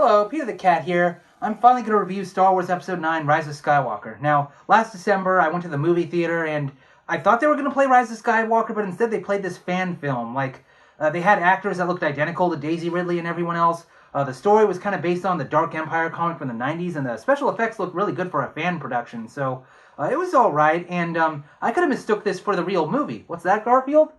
Hello, Peter the Cat here. I'm finally going to review Star Wars Episode 9, Rise of Skywalker. Now, last December, I went to the movie theater, and I thought they were going to play Rise of Skywalker, but instead they played this fan film. They had actors that looked identical to Daisy Ridley and everyone else. The story was kind of based on the Dark Empire comic from the 90s, and the special effects looked really good for a fan production, so it was alright, and I could have mistook this for the real movie. What's that, Garfield?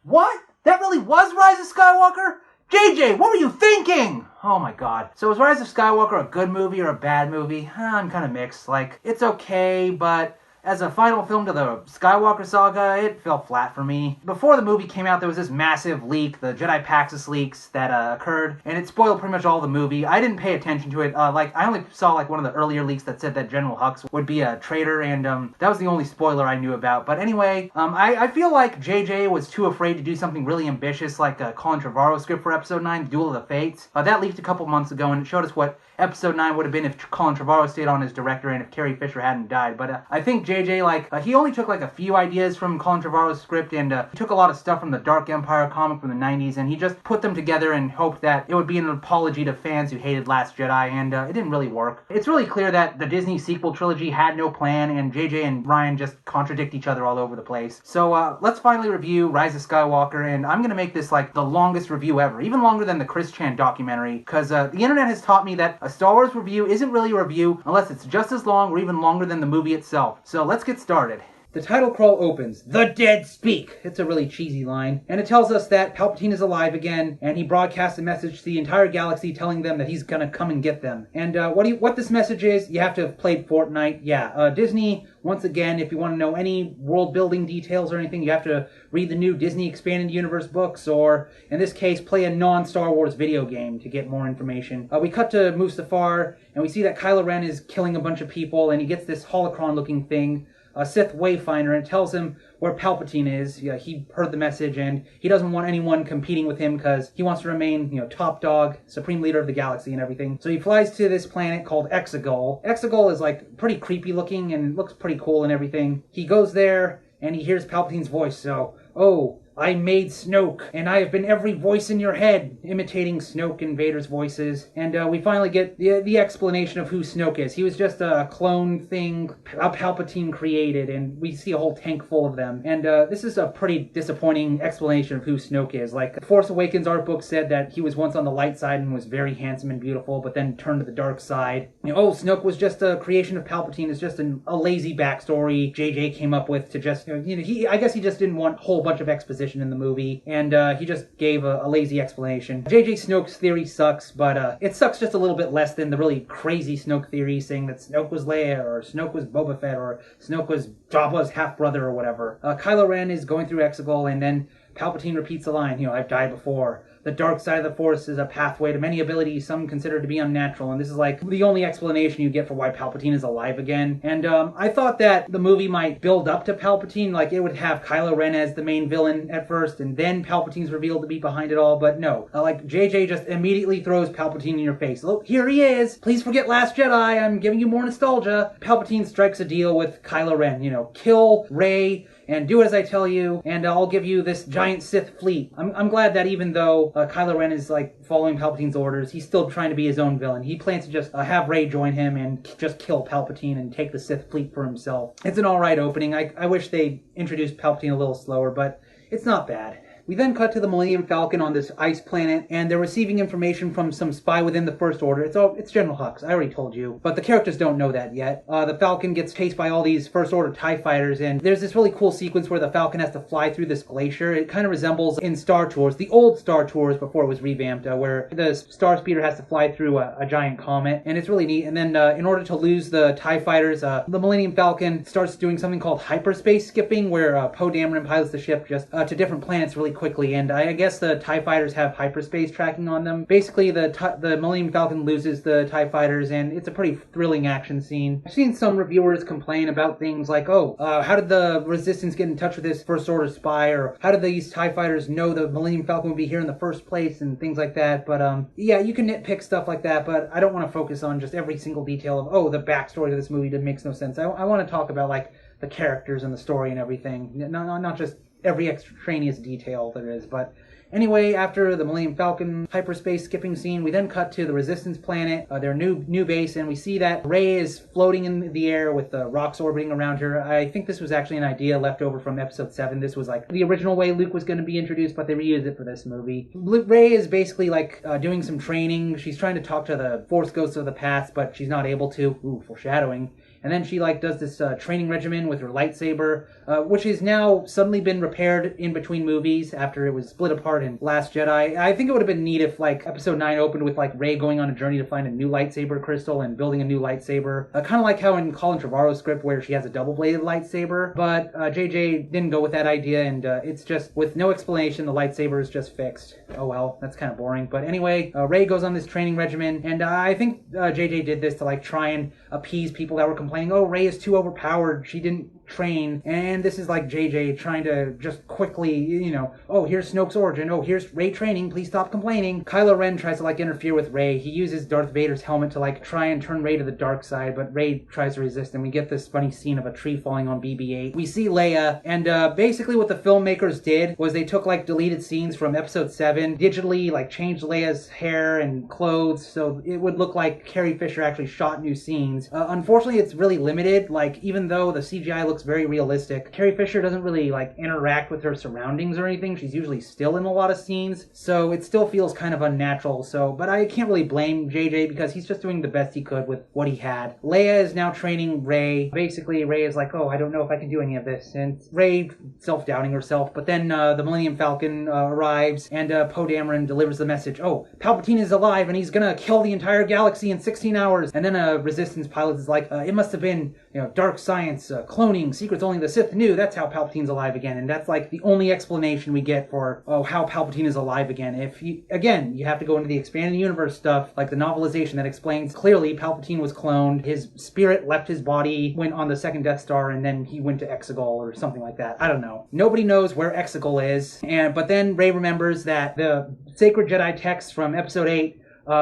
What? That really was Rise of Skywalker? JJ, what were you thinking? Oh my god. So is Rise of Skywalker a good movie or a bad movie? I'm kind of mixed. It's okay, but as a final film to the Skywalker saga, it fell flat for me. Before the movie came out, there was this massive leak, the Jedi Paxis leaks that occurred, and it spoiled pretty much all the movie. I didn't pay attention to it. I only saw one of the earlier leaks that said that General Hux would be a traitor, and that was the only spoiler I knew about. But anyway, I feel like JJ was too afraid to do something really ambitious like Colin Trevorrow's script for Episode 9, Duel of the Fates. That leaked a couple months ago, and it showed us what Episode 9 would have been if Colin Trevorrow stayed on as director and if Carrie Fisher hadn't died. But I think JJ, he only took a few ideas from Colin Trevorrow's script, and he took a lot of stuff from the Dark Empire comic from the 90s, and he just put them together and hoped that it would be an apology to fans who hated Last Jedi, and it didn't really work. It's really clear that the Disney sequel trilogy had no plan, and JJ and Ryan just contradict each other all over the place. So let's finally review Rise of Skywalker, and I'm going to make this the longest review ever, even longer than the Chris Chan documentary, because the internet has taught me that a Star Wars review isn't really a review unless it's just as long or even longer than the movie itself. So let's get started. The title crawl opens, "The Dead Speak." It's a really cheesy line. And it tells us that Palpatine is alive again, and he broadcasts a message to the entire galaxy telling them that he's gonna come and get them. And what this message is, you have to have played Fortnite. Yeah, Disney, once again, if you want to know any world-building details or anything, you have to read the new Disney Expanded Universe books, or, in this case, play a non-Star Wars video game to get more information. We cut to Mustafar, and we see that Kylo Ren is killing a bunch of people, and he gets this holocron-looking thing, a Sith Wayfinder, and tells him where Palpatine is. Yeah, he heard the message, and he doesn't want anyone competing with him because he wants to remain, top dog, supreme leader of the galaxy and everything. So he flies to this planet called Exegol. Exegol is pretty creepy looking and looks pretty cool and everything. He goes there, and he hears Palpatine's voice, so, "Oh, I made Snoke, and I have been every voice in your head," imitating Snoke and Vader's voices. And we finally get the explanation of who Snoke is. He was just a clone thing Palpatine created, and we see a whole tank full of them. And this is a pretty disappointing explanation of who Snoke is. Force Awakens art book said that he was once on the light side and was very handsome and beautiful, but then turned to the dark side. Snoke was just a creation of Palpatine. It's just a lazy backstory JJ came up with to just, I guess he just didn't want a whole bunch of exposition in the movie, and he just gave a lazy explanation. JJ Snoke's theory sucks, but it sucks just a little bit less than the really crazy Snoke theory saying that Snoke was Leia, or Snoke was Boba Fett, or Snoke was Jabba's half-brother, or whatever. Kylo Ren is going through Exegol, and then Palpatine repeats the line, "I've died before. The dark side of the Force is a pathway to many abilities some consider to be unnatural," and this is the only explanation you get for why Palpatine is alive again. And I thought that the movie might build up to Palpatine, it would have Kylo Ren as the main villain at first, and then Palpatine's revealed to be behind it all, but no. JJ just immediately throws Palpatine in your face. "Look, here he is! Please forget Last Jedi, I'm giving you more nostalgia." Palpatine strikes a deal with Kylo Ren, kill Rey, and do as I tell you, and I'll give you this giant Sith fleet. I'm glad that even though Kylo Ren is following Palpatine's orders, he's still trying to be his own villain. He plans to just have Rey join him and just kill Palpatine and take the Sith fleet for himself. It's an alright opening. I wish they introduced Palpatine a little slower, but it's not bad. We then cut to the Millennium Falcon on this ice planet, and they're receiving information from some spy within the First Order. It's General Hux, I already told you, but the characters don't know that yet. The Falcon gets chased by all these First Order TIE fighters, and there's this really cool sequence where the Falcon has to fly through this glacier. It kind of resembles in Star Tours, the old Star Tours before it was revamped, where the Star Speeder has to fly through a giant comet, and it's really neat. And then in order to lose the TIE fighters, the Millennium Falcon starts doing something called hyperspace skipping, where Poe Dameron pilots the ship just to different planets really quickly, and I guess the TIE fighters have hyperspace tracking on them. Basically, the Millennium Falcon loses the TIE fighters, and it's a pretty thrilling action scene. I've seen some reviewers complain about things like, how did the Resistance get in touch with this First Order spy, or how did these TIE fighters know the Millennium Falcon would be here in the first place, and things like that. But yeah, you can nitpick stuff like that, but I don't want to focus on just every single detail of, the backstory of this movie that makes no sense. I want to talk about, the characters and the story and everything, not just every extraneous detail there is. But Anyway, after the Millennium Falcon hyperspace skipping scene, we then cut to the Resistance planet, their new base, and we see that Rey is floating in the air with the rocks orbiting around her. I think this was actually an idea left over from Episode 7. This was like the original way Luke was going to be introduced, but they reused it for this movie. Rey is basically like doing some training. She's trying to talk to the Force ghosts of the past, but she's not able to. Ooh, foreshadowing. And then she like does this training regimen with her lightsaber, which has now suddenly been repaired in between movies after it was split apart in Last Jedi. I think it would have been neat if like Episode 9 opened with like Rey going on a journey to find a new lightsaber crystal and building a new lightsaber. Kind of like how in Colin Trevorrow's script where she has a double-bladed lightsaber. But JJ didn't go with that idea, and it's just with no explanation, the lightsaber is just fixed. Oh well, that's kind of boring. But anyway, Rey goes on this training regimen, and I think JJ did this to like try and appease people that were complaining, oh, Rey is too overpowered, she didn't train. And this is like JJ trying to just quickly, you know, oh, here's Snoke's origin, oh, here's Rey training, please stop complaining. Kylo Ren tries to like interfere with Rey. He uses Darth Vader's helmet to like try and turn Rey to the dark side, but Rey tries to resist, and we get this funny scene of a tree falling on BB-8. We see Leia, and basically what the filmmakers did was they took like deleted scenes from Episode 7, digitally like changed Leia's hair and clothes so it would look like Carrie Fisher actually shot new scenes. Unfortunately, it's really limited. Like, even though the CGI looks very realistic, Carrie Fisher doesn't really like interact with her surroundings or anything. She's usually still in a lot of scenes, so it still feels kind of unnatural. So, but I can't really blame JJ because he's just doing the best he could with what he had. Leia is now training Rey. Basically, Rey is like, oh, I don't know if I can do any of this, and Rey self-doubting herself. But then the Millennium Falcon arrives, and Poe Dameron delivers the message, oh, Palpatine is alive and he's gonna kill the entire galaxy in 16 hours. And then a Resistance pilot is like, it must have been, you know, dark science, cloning, secrets only the Sith knew. That's how Palpatine's alive again. And that's like the only explanation we get for, oh, how Palpatine is alive again. If you, again, you have to go into the expanded universe stuff, like the novelization that explains clearly Palpatine was cloned, his spirit left his body, went on the second Death Star, and then he went to Exegol or something like that. I don't know. Nobody knows where Exegol is. But then Rey remembers that the sacred Jedi texts from Episode 8,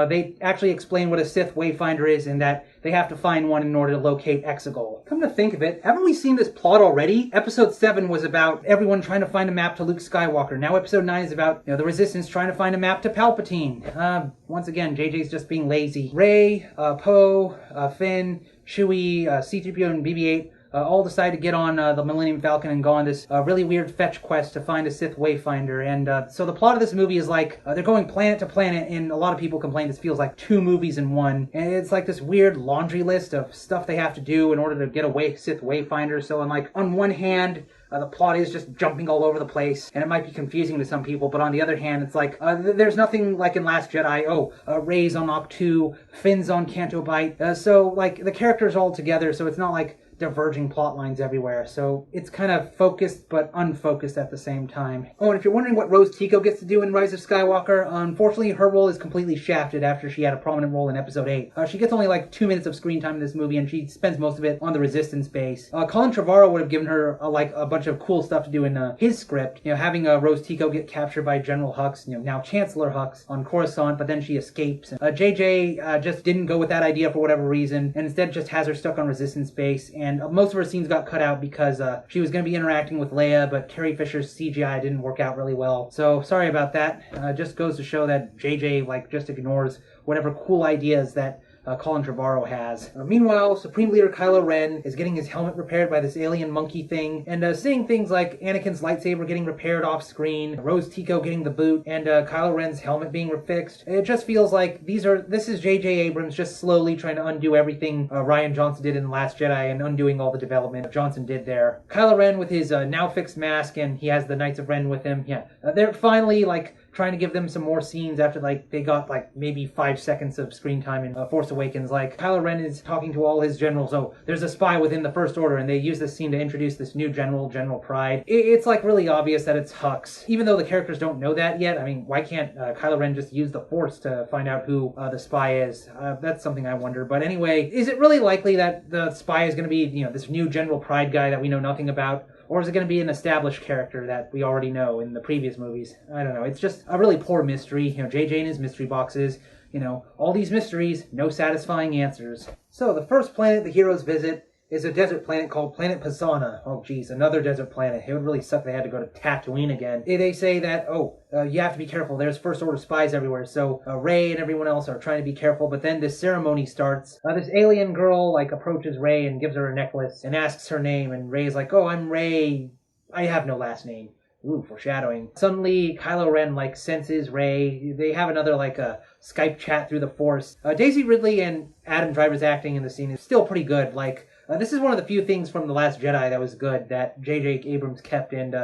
they actually explain what a Sith Wayfinder is, and that they have to find one in order to locate Exegol. Come to think of it, haven't we seen this plot already? Episode 7 was about everyone trying to find a map to Luke Skywalker. Now Episode 9 is about, you know, the Resistance trying to find a map to Palpatine. Once again, JJ's just being lazy. Rey, Poe, Finn, Chewie, C-3PO, and BB-8 all decide to get on the Millennium Falcon and go on this really weird fetch quest to find a Sith Wayfinder. And so the plot of this movie is like, they're going planet to planet, and a lot of people complain this feels like 2 movies in one. And it's like this weird laundry list of stuff they have to do in order to get a Sith Wayfinder. So on one hand, the plot is just jumping all over the place, and it might be confusing to some people, but on the other hand, it's like, there's nothing like in Last Jedi, Rey's on Octu, Finn's on Canto Bight, so, like, the characters all together, so it's not like diverging plot lines everywhere, so it's kind of focused but unfocused at the same time. Oh, and if you're wondering what Rose Tico gets to do in Rise of Skywalker, unfortunately her role is completely shafted after she had a prominent role in Episode 8. She gets only like 2 minutes of screen time in this movie, and she spends most of it on the Resistance base. Colin Trevorrow would have given her a bunch of cool stuff to do in his script, you know, having Rose Tico get captured by General Hux, you know, now Chancellor Hux, on Coruscant, but then she escapes. JJ just didn't go with that idea for whatever reason, and instead just has her stuck on Resistance base, and most of her scenes got cut out because she was going to be interacting with Leia, but Carrie Fisher's CGI didn't work out really well. So sorry about that. Just goes to show that JJ just ignores whatever cool ideas that Colin Trevorrow has. Meanwhile, Supreme Leader Kylo Ren is getting his helmet repaired by this alien monkey thing, and seeing things like Anakin's lightsaber getting repaired off screen, Rose Tico getting the boot, and Kylo Ren's helmet being fixed. It just feels like this is J.J. Abrams just slowly trying to undo everything Rian Johnson did in The Last Jedi, and undoing all the development Johnson did there. Kylo Ren with his now fixed mask, and he has the Knights of Ren with him. Yeah, they're finally trying to give them some more scenes after they got maybe 5 seconds of screen time in Force Awakens. Kylo Ren is talking to all his generals. Oh, there's a spy within the First Order, and they use this scene to introduce this new general, General Pride. It's really obvious that it's Hux, even though the characters don't know that yet. I mean, why can't Kylo Ren just use the Force to find out who the spy is? That's something I wonder. But anyway, is it really likely that the spy is going to be, this new General Pride guy that we know nothing about? Or is it going to be an established character that we already know in the previous movies? I don't know. It's just a really poor mystery. JJ and his mystery boxes. All these mysteries, no satisfying answers. So the first planet the heroes visit is a desert planet called Planet Pisana. Oh, geez, another desert planet. It would really suck if they had to go to Tatooine again. They say that, you have to be careful. There's First Order spies everywhere. So Rey and everyone else are trying to be careful. But then this ceremony starts. This alien girl, approaches Rey and gives her a necklace and asks her name. And Rey's like, oh, I'm Rey. I have no last name. Ooh, foreshadowing. Suddenly, Kylo Ren, senses Rey. They have another, Skype chat through the Force. Daisy Ridley and Adam Driver's acting in the scene is still pretty good. This is one of the few things from The Last Jedi that was good that J.J. Abrams kept, and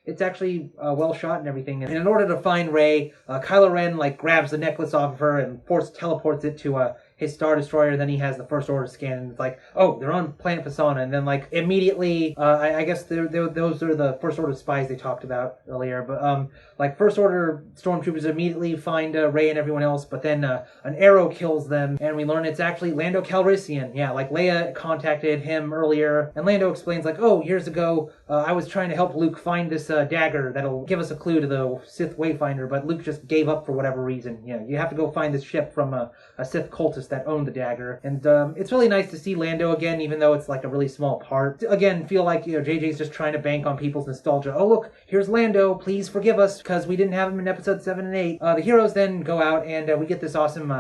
it's actually well shot and everything. And in order to find Rey, Kylo Ren, grabs the necklace off of her and Force teleports it to his Star Destroyer. Then he has the First Order scan, and it's they're on Planet Pisana. And then, immediately, I guess those are the First Order spies they talked about earlier. But, First Order stormtroopers immediately find Rey and everyone else, but then an arrow kills them, and we learn it's actually Lando Calrissian. Yeah, Leia contacted him earlier, and Lando explains, years ago, I was trying to help Luke find this dagger that'll give us a clue to the Sith Wayfinder, but Luke just gave up for whatever reason. Yeah, you have to go find this ship from a Sith cultist that owned the dagger. And it's really nice to see Lando again, even though it's a really small part. Again, feel like, JJ's just trying to bank on people's nostalgia. Oh, look, here's Lando. Please forgive us because we didn't have him in episode 7 and 8. The heroes then go out and we get this awesome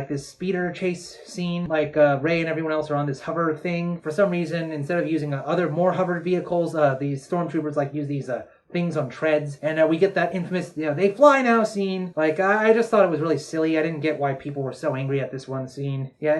this speeder chase scene. Rey and everyone else are on this hover thing. For some reason, instead of using more hovered vehicles, these stormtroopers use these things on treads, and we get that infamous, they fly now scene. I just thought it was really silly. I didn't get why people were so angry at this one scene. Yeah,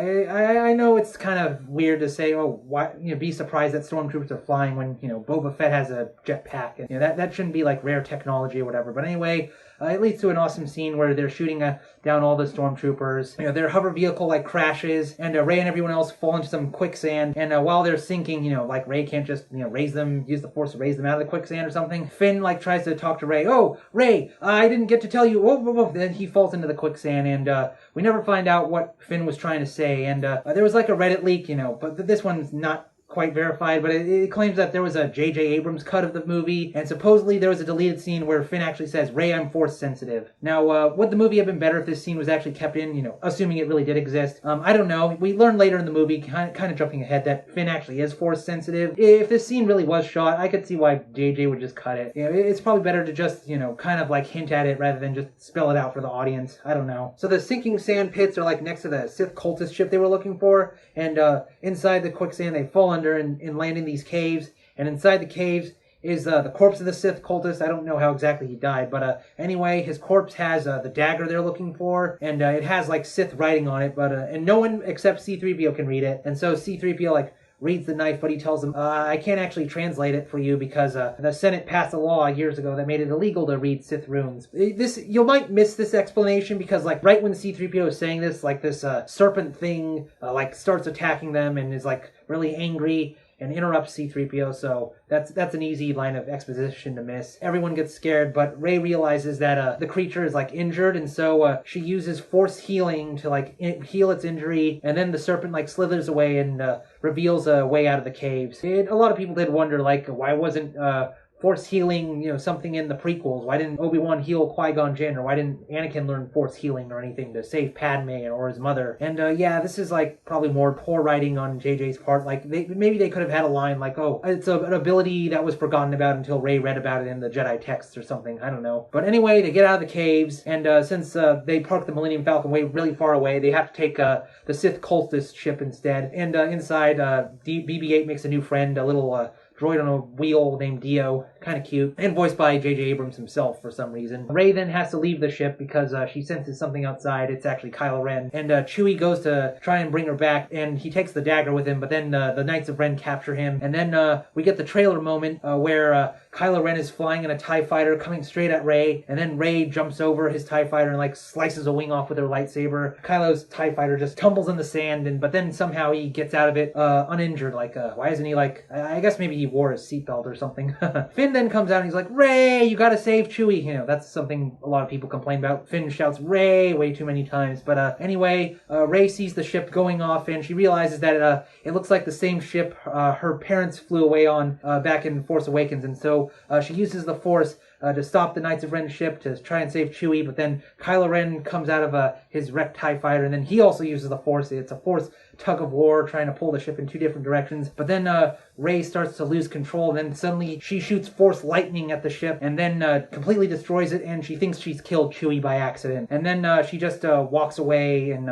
I know it's kind of weird to say, why, be surprised that stormtroopers are flying when, Boba Fett has a jetpack, and that shouldn't be rare technology or whatever. But anyway, it leads to an awesome scene where they're shooting down all the stormtroopers. Their hover vehicle crashes, and Rey and everyone else fall into some quicksand. And while they're sinking, Rey can't just use the Force to raise them out of the quicksand or something. Finn tries to talk to Rey. Oh, Rey, I didn't get to tell you. Whoa. Then he falls into the quicksand, and we never find out what Finn was trying to say. And there was a Reddit leak, but this one's not quite verified, but it claims that there was a J.J. Abrams cut of the movie, and supposedly there was a deleted scene where Finn actually says, Rey, I'm Force sensitive. Now, would the movie have been better if this scene was actually kept in, assuming it really did exist? I don't know. We learn later in the movie, kind of jumping ahead, that Finn actually is Force sensitive. If this scene really was shot, I could see why J.J. would just cut it. It's probably better to just, hint at it rather than just spell it out for the audience. I don't know. So the sinking sand pits are next to the Sith cultist ship they were looking for, and inside the quicksand they fall under and land in these caves, and inside the caves is the corpse of the Sith cultist. I don't know how exactly he died, but anyway, his corpse has the dagger they're looking for, and it has Sith writing on it, but and no one except C-3PO can read it, and so C-3PO reads the knife, but he tells him, I can't actually translate it for you because the Senate passed a law years ago that made it illegal to read Sith runes. You might miss this explanation because, right when C-3PO is saying this, this serpent thing, starts attacking them and is, really angry and interrupts C-3PO, so that's an easy line of exposition to miss. Everyone gets scared, but Rey realizes that the creature is injured, and so she uses Force healing to heal its injury, and then the serpent slithers away and reveals a way out of the caves. A lot of people did wonder why wasn't Force healing, something in the prequels. Why didn't Obi-Wan heal Qui-Gon Jinn, or why didn't Anakin learn Force healing or anything to save Padme or his mother? And this is probably more poor writing on JJ's part. Maybe they could have had a line it's an ability that was forgotten about until Rey read about it in the Jedi texts or something. I don't know. But anyway, they get out of the caves, and since they parked the Millennium Falcon really far away, they have to take the Sith cultist ship instead. And inside, BB-8 makes a new friend, a little droid on a wheel named Dio, kind of cute, and voiced by J.J. Abrams himself for some reason. Rey then has to leave the ship because she senses something outside. It's actually Kylo Ren, and Chewie goes to try and bring her back, and he takes the dagger with him, but then the Knights of Ren capture him, and then we get the trailer moment where Kylo Ren is flying in a TIE fighter coming straight at Rey, and then Rey jumps over his TIE fighter and slices a wing off with her lightsaber. Kylo's TIE fighter just tumbles in the sand, but then somehow he gets out of it uninjured. Why isn't he I guess maybe he wore his seatbelt or something. Finn then comes out and he's like, Rey, you gotta save Chewie. That's something a lot of people complain about. Finn shouts Rey way too many times. But anyway, Rey sees the ship going off, and she realizes that it looks like the same ship her parents flew away on back in Force Awakens, and so she uses the Force to stop the Knights of Ren ship to try and save Chewie, but then Kylo Ren comes out of his wrecked TIE fighter, and then he also uses the Force. It's a Force tug of war trying to pull the ship in two different directions, but then Rey starts to lose control, and then suddenly she shoots Force lightning at the ship, and then completely destroys it, and she thinks she's killed Chewie by accident. And then she just walks away and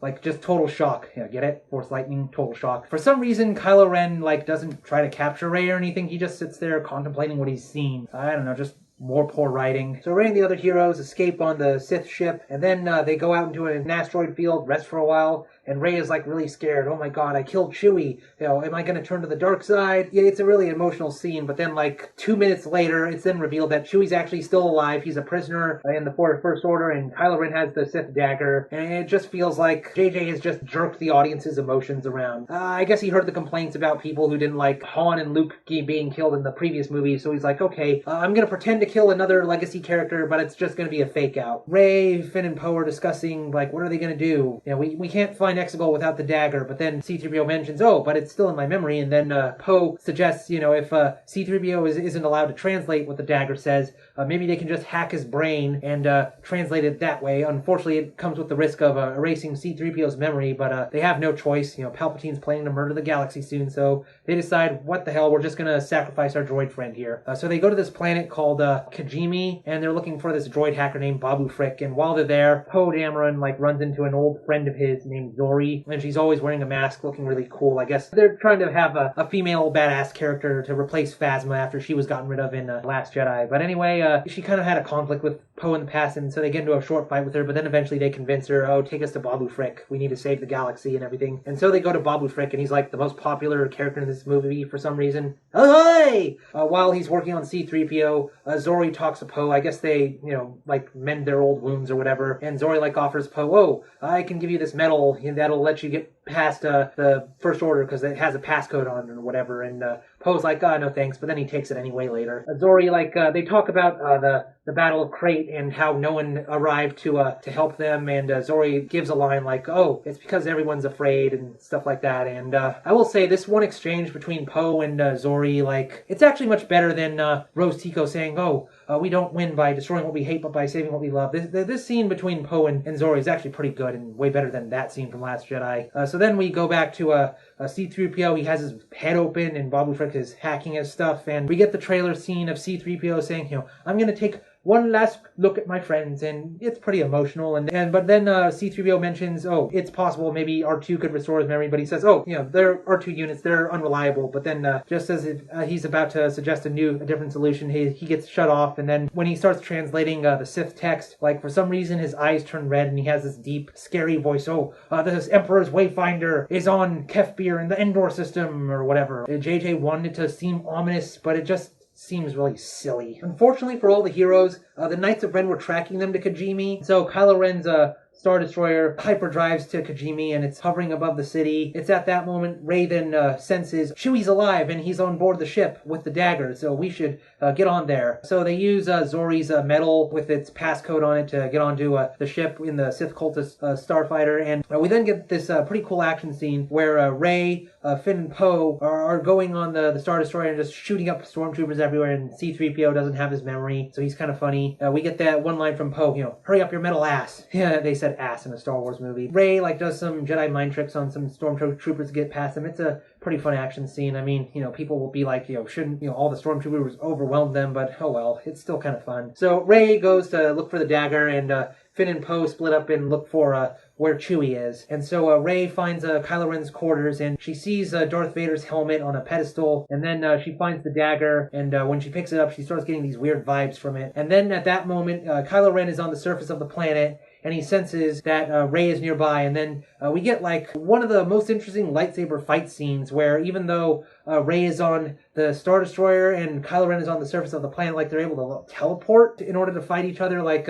like, just total shock. Yeah, get it? Force lightning, total shock. For some reason, Kylo Ren, like, doesn't try to capture Rey or anything. He just sits there contemplating what he's seen. I don't know, just more poor writing. So Rey and the other heroes escape on the Sith ship, and then they go out into an asteroid field, rest for a while, and Rey is like really scared. Oh my god, I killed Chewie. You know, am I going to turn to the dark side? Yeah, it's a really emotional scene, but then like 2 minutes later, it's then revealed that Chewie's actually still alive. He's a prisoner in the First Order, and Kylo Ren has the Sith dagger, and it just feels like JJ has just jerked the audience's emotions around. I guess he heard the complaints about people who didn't like Han and Luke being killed in the previous movie, so he's like, okay, I'm going to pretend to kill another legacy character, but it's just going to be a fake out. Rey, Finn, and Poe are discussing, like, what are they going to do? You know, we can't find Exegol without the dagger, but then C-3PO mentions, oh, but it's still in my memory, and then Poe suggests, you know, if C-3PO isn't allowed to translate what the dagger says, maybe they can just hack his brain and translate it that way. Unfortunately, it comes with the risk of erasing C-3PO's memory, but they have no choice. You know, Palpatine's planning to murder the galaxy soon, so they decide, what the hell, we're just going to sacrifice our droid friend here. So they go to this planet called Kijimi, and they're looking for this droid hacker named Babu Frick, and while they're there, Poe Dameron, like, runs into an old friend of his named Zori, and she's always wearing a mask, looking really cool. I guess they're trying to have a female badass character to replace Phasma after she was gotten rid of in Last Jedi. But anyway, she kind of had a conflict with Poe in the past, and so they get into a short fight with her, but then eventually they convince her, oh, take us to Babu Frick. We need to save the galaxy and everything. And so they go to Babu Frick, and he's like the most popular character in this movie for some reason. Ahoy! While he's working on C-3PO, Zori talks to Poe. I guess they, you know, like, mend their old wounds or whatever, and Zori, like, offers Poe, oh, I can give you this medal that'll let you get past the First Order because it has a passcode on it or whatever, and Poe's like, no thanks, but then he takes it anyway later. Zori, like, they talk about the Battle of Crate and how no one arrived to help them, and Zori gives a line like, oh, it's because everyone's afraid and stuff like that. And I will say, this one exchange between Poe and Zori, like, it's actually much better than Rose Tico saying, oh, we don't win by destroying what we hate, but by saving what we love. This scene between Poe and Zori is actually pretty good and way better than that scene from Last Jedi. So then we go back to C-3PO. He has his head open, and Babu Frick is hacking his stuff, and we get the trailer scene of C-3PO saying, you know, I'm going to take one last look at my friends, and it's pretty emotional. But then C-3PO mentions, oh, it's possible maybe R2 could restore his memory, but he says, oh, you know, they're R2 units, they're unreliable. But then just as he's about to suggest a different solution, he gets shut off, and then when he starts translating the Sith text, like, for some reason his eyes turn red, and he has this deep, scary voice, oh, this Emperor's Wayfinder is on Kefbir in the Endor system, or whatever. JJ wanted it to seem ominous, but it just seems really silly. Unfortunately for all the heroes, the Knights of Ren were tracking them to Kijimi, so Kylo Ren's Star Destroyer hyperdrives to Kijimi, and it's hovering above the city. It's at that moment Rey then senses Chewie's alive, and he's on board the ship with the dagger, so we should get on there. So they use Zori's medal with its passcode on it to get onto the ship in the Sith cultist starfighter, and we then get this pretty cool action scene where Rey, Finn, and Poe are going on the Star Destroyer and just shooting up stormtroopers everywhere, and C-3PO doesn't have his memory, so he's kind of funny. We get that one line from Poe, you know, hurry up your metal ass. Yeah, they said ass in a Star Wars movie. Rey, like, does some Jedi mind tricks on some stormtroopers to get past them. It's a pretty fun action scene. I mean, you know, people will be like, you know, shouldn't, you know, all the stormtroopers overwhelm them, but oh well, it's still kind of fun. So Rey goes to look for the dagger, and Finn and Poe split up and look for where Chewie is. And so Rey finds Kylo Ren's quarters, and she sees Darth Vader's helmet on a pedestal, and then she finds the dagger, and when she picks it up, she starts getting these weird vibes from it. And then at that moment, Kylo Ren is on the surface of the planet, and he senses that Rey is nearby, and then we get, like, one of the most interesting lightsaber fight scenes where even though Rey is on the Star Destroyer and Kylo Ren is on the surface of the planet, like, they're able to teleport in order to fight each other, like,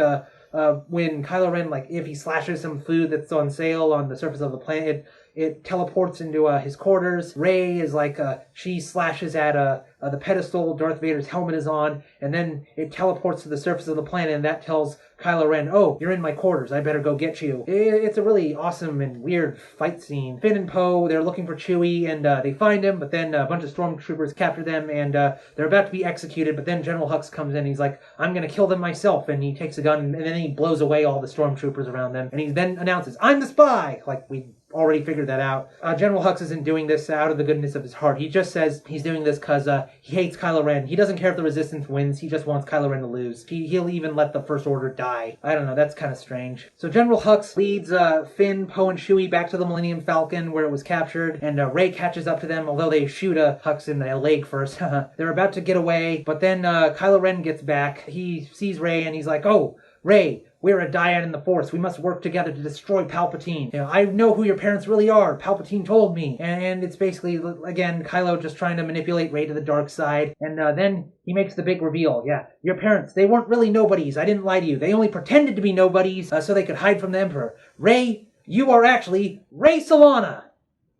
when Kylo Ren, like, if he slashes some food that's on sale on the surface of the planet, it teleports into his quarters. Rey is like, she slashes at the pedestal Darth Vader's helmet is on, and then it teleports to the surface of the planet, and that tells Kylo Ren, "Oh, you're in my quarters, I better go get you." It's a really awesome and weird fight scene. Finn and Poe, they're looking for Chewie, and they find him, but then a bunch of stormtroopers capture them, and they're about to be executed, but then General Hux comes in, and he's like, "I'm gonna kill them myself," and he takes a gun, and then he blows away all the stormtroopers around them, and he then announces, "I'm the spy!" Like, we already figured that out. General Hux isn't doing this out of the goodness of his heart. He just says he's doing this because he hates Kylo Ren. He doesn't care if the Resistance wins. He just wants Kylo Ren to lose. He'll even let the First Order die. I don't know. That's kind of strange. So General Hux leads Finn, Poe, and Chewie back to the Millennium Falcon where it was captured, and Rey catches up to them, although they shoot Hux in the leg first. They're about to get away, but then Kylo Ren gets back. He sees Rey, and he's like, "Oh, Rey, we're a dyad in the Force. We must work together to destroy Palpatine. You know, I know who your parents really are. Palpatine told me." And it's basically, again, Kylo just trying to manipulate Rey to the dark side. And then he makes the big reveal. "Yeah, your parents, they weren't really nobodies. I didn't lie to you. They only pretended to be nobodies so they could hide from the Emperor. Rey, you are actually Rey Solana."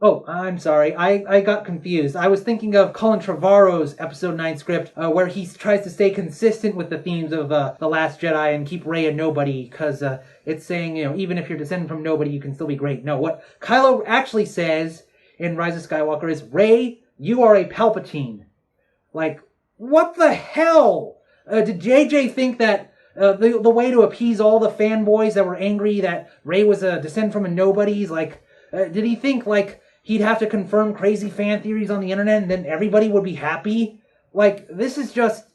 Oh, I'm sorry. I got confused. I was thinking of Colin Trevorrow's Episode 9 script, where he tries to stay consistent with the themes of The Last Jedi and keep Rey a nobody, because it's saying, you know, even if you're descended from nobody, you can still be great. No, what Kylo actually says in Rise of Skywalker is, "Rey, you are a Palpatine." Like, what the hell? Did JJ think that the way to appease all the fanboys that were angry that Rey was a descendant from a nobody, like, did he think, like, he'd have to confirm crazy fan theories on the internet and then everybody would be happy? Like, this is just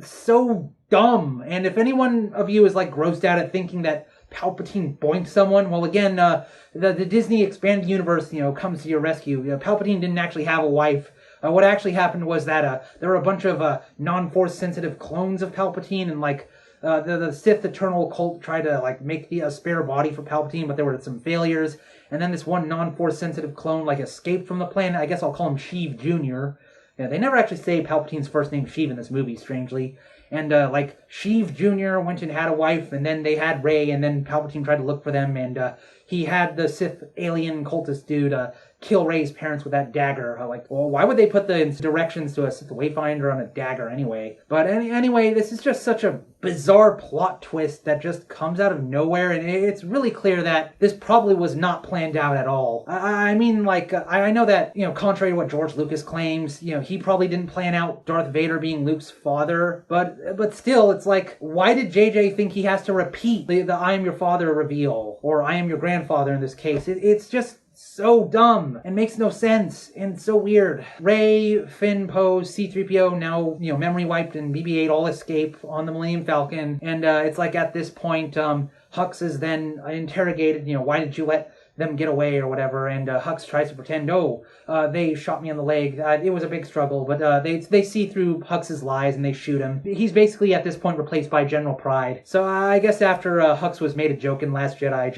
so dumb. And if anyone of you is, like, grossed out at thinking that Palpatine boinked someone, well, again, the Disney expanded universe, you know, comes to your rescue. You know, Palpatine didn't actually have a wife. What actually happened was that there were a bunch of non-Force sensitive clones of Palpatine, and, like, the Sith Eternal cult tried to, like, make a spare body for Palpatine, but there were some failures. And then this one non-Force sensitive clone, like, escaped from the planet. I guess I'll call him Sheev Jr. Yeah, they never actually say Palpatine's first name Sheev in this movie, strangely. And, like, Sheev Jr. went and had a wife, and then they had Rey, and then Palpatine tried to look for them, and he had the Sith alien cultist dude kill Rey's parents with that dagger. Like, well, why would they put the directions to a Sith Wayfinder on a dagger anyway? But anyway, this is just such a bizarre plot twist that just comes out of nowhere, and it's really clear that this probably was not planned out at all. I mean, like, I know that, you know, contrary to what George Lucas claims, you know, he probably didn't plan out Darth Vader being Luke's father, but still, it's like, why did JJ think he has to repeat the "I am your father" reveal, or "I am your grandfather" in this case? It's just so dumb and makes no sense and so weird. Rey, Finn, Poe, C-3PO, now, you know, memory wiped, and BB-8 all escape on the Millennium Falcon, and it's like at this point Hux is then interrogated, you know, "Why did you let them get away," or whatever, and Hux tries to pretend, "No, they shot me on the leg." It was a big struggle, but they see through Hux's lies and they shoot him. He's basically at this point replaced by General Pride. So I guess after Hux was made a joke in Last Jedi,